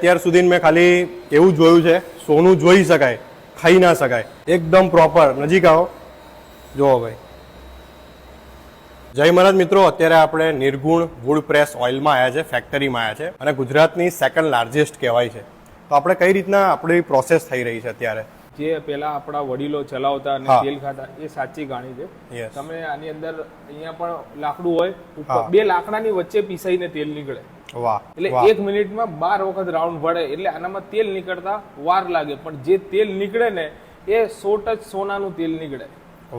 અત્યાર સુધી મેં ખાલી એવું જોયું છે, સોનું જોઈ શકાય, ખાઈ ના શકાય, એકદમ પ્રોપર. નજીક આવો, જુઓ ભાઈ. જય મહારાજ મિત્રો, અત્યારે આપણે નિર્ગુણ વુડ પ્રેસ ઓઇલમાં આવ્યા છે, ફેક્ટરીમાં આવ્યા છે, અને ગુજરાતની સેકન્ડ લાર્જેસ્ટ કહેવાય છે. તો આપણે કઈ રીતના આપણી પ્રોસેસ થઈ રહી છે અત્યારે? જે પેલા આપણા વડીલો ચલાવતા અને તેલ ખાતા એ સાચી ગાણી છે. તમે આની અંદર અહીંયા પણ લાકડું હોય, બે લાકડાની વચ્ચે પીસાઈને તેલ નીકળે. વાહ! એટલે 1 મિનિટમાં 12 વખત રાઉન્ડ પડે, એટલે આનામાં તેલ નીકળતા વાર લાગે, પણ જે તેલ નીકળે ને એ 100% સોનાનું તેલ નીકળે.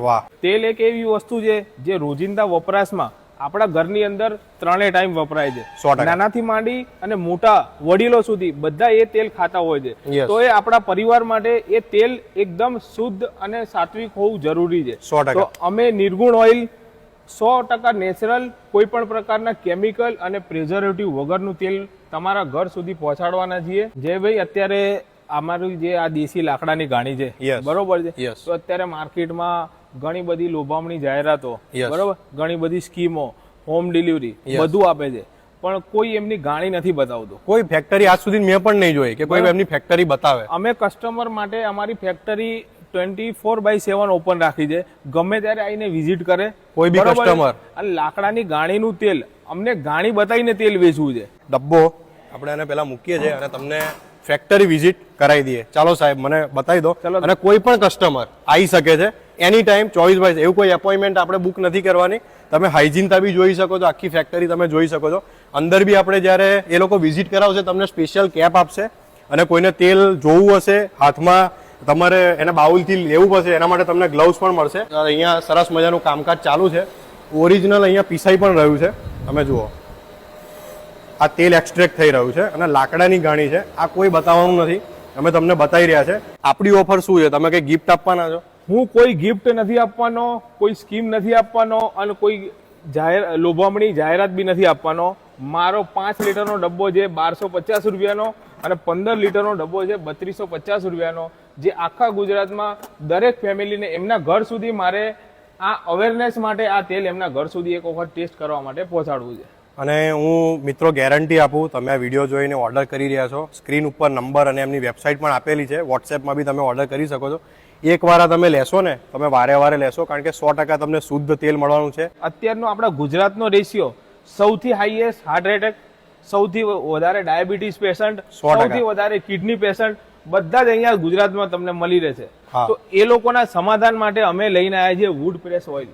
વાહ! તેલ એક એવી વસ્તુ છે જે રોજિંદા વપરાશમાં આપણા ઘરની અંદર 3 ટાઈમ વપરાય છે. નાનાથી માંડી અને મોટા વડીલો સુધી બધા એ તેલ ખાતા હોય છે. તો એ આપણા પરિવાર માટે એ તેલ એકદમ શુદ્ધ અને સાત્વિક હોવું જરૂરી છે. તો અમે નિર્ગુણ ઓઇલ 100% નેચરલ, કોઈ પણ પ્રકારના કેમિકલ અને પ્રિઝર્વેટિવ વગરનું તેલ તમારા ઘર સુધી પહોંચાડવાના છીએ. જે ભાઈ અત્યારે અમારું જે આ દેશી લાકડાની ગાણી છે, બરોબર છે, તો અત્યારે માર્કેટમાં ઘણી બધી લોભામણી જાહેરાતો, બરોબર, ઘણી બધી સ્કીમો, હોમ ડિલિવરી બધું આપે છે, પણ કોઈ એમની ગાણી નથી બતાવતું. કોઈ ફેક્ટરી આજ સુધી મેં પણ નહીં જોઈ કે કોઈ એમની ફેક્ટરી બતાવે. અમે કસ્ટમર માટે અમારી ફેક્ટરી 24/7 ઓપન રાખી છે. ગમે ત્યારે આવીને વિઝિટ કરે કોઈ બી કસ્ટમર. અને લાકડાની ગાણીનું તેલ અમને ગાણી બતાવીને તેલ વેચવું છે. ડબ્બો આપણે એને પેલા મૂકીએ છીએ અને તમને ફેક્ટરી વિઝિટ કરાવી દઈએ. ચાલો સાહેબ, મને બતાવી દો. અને કોઈ પણ કસ્ટમર આવી શકે છે એની ટાઈમ 24/7. એવું કોઈ એપોઇન્ટમેન્ટ આપણે બુક નથી કરવાની. તમે હાઇજીનતા બી જોઈ શકો છો, આખી ફેક્ટરી તમે જોઈ શકો છો. અંદર બી આપણે જ્યારે એ લોકો વિઝિટ કરાવશે તમને સ્પેશિયલ કેપ આપશે, અને કોઈને તેલ જોવું હશે હાથમાં, તમારે એને બાઉલથી લેવું પડશે, એના માટે તમને ગ્લવ્સ પણ મળશે. અહીંયા સરસ મજાનું કામકાજ ચાલુ છે. ઓરિજિનલ અહીંયા પીસાઈ પણ રહ્યું છે. તમે જુઓ, આ તેલ એક્સટ્રેક્ટ થઈ રહ્યું છે અને લાકડાની ગાણી છે. આ કોઈ બતાવવાનું નથી, અમે તમને બતાવી રહ્યા છે. આપણી ઓફર શું છે? તમે કઈ ગિફ્ટ આપવાના છો? હું કોઈ ગિફ્ટ નથી આપવાનો, કોઈ સ્કીમ નથી આપવાનો, અને કોઈ લોભામણી જાહેરાત બી નથી આપવાનો. મારો 5 લીટરનો ડબ્બો છે 1250 રૂપિયાનો, અને 15 લીટરનો ડબ્બો છે 3250 રૂપિયાનો, જે આખા ગુજરાતમાં દરેક ફેમિલીને એમના ઘર સુધી મારે આ અવેરનેસ માટે આ તેલ એમના ઘર સુધી એક વખત ટેસ્ટ કરવા માટે પહોંચાડવું છે. અને હું મિત્રો ગેરંટી આપું, તમે આ વિડીયો જોઈને ઓર્ડર કરી રહ્યા છો, સ્ક્રીન ઉપર નંબર અને એમની વેબસાઇટ પણ આપેલી છે, વોટ્સએપમાં બી તમે ઓર્ડર કરી શકો છો. એકવાર તમે લેશો ને, તમે વારે વારે લેશો, કારણ કે 100% તમને શુદ્ધ તેલ મળવાનું છે. અત્યારનો આપણા ગુજરાતનો રેશિયો સૌથી હાઈએસ્ટ હાર્ટ એટેક, સૌથી વધારે ડાયાબિટીસ પેશન્ટ, સૌથી વધારે કિડની પેશન્ટ, બધા જ અહીંયા ગુજરાતમાં તમને મળી રહેશે. તો એ લોકોના સમાધાન માટે અમે લઈને આવ્યા છીએ વુડ પ્રેસ ઓઇલ.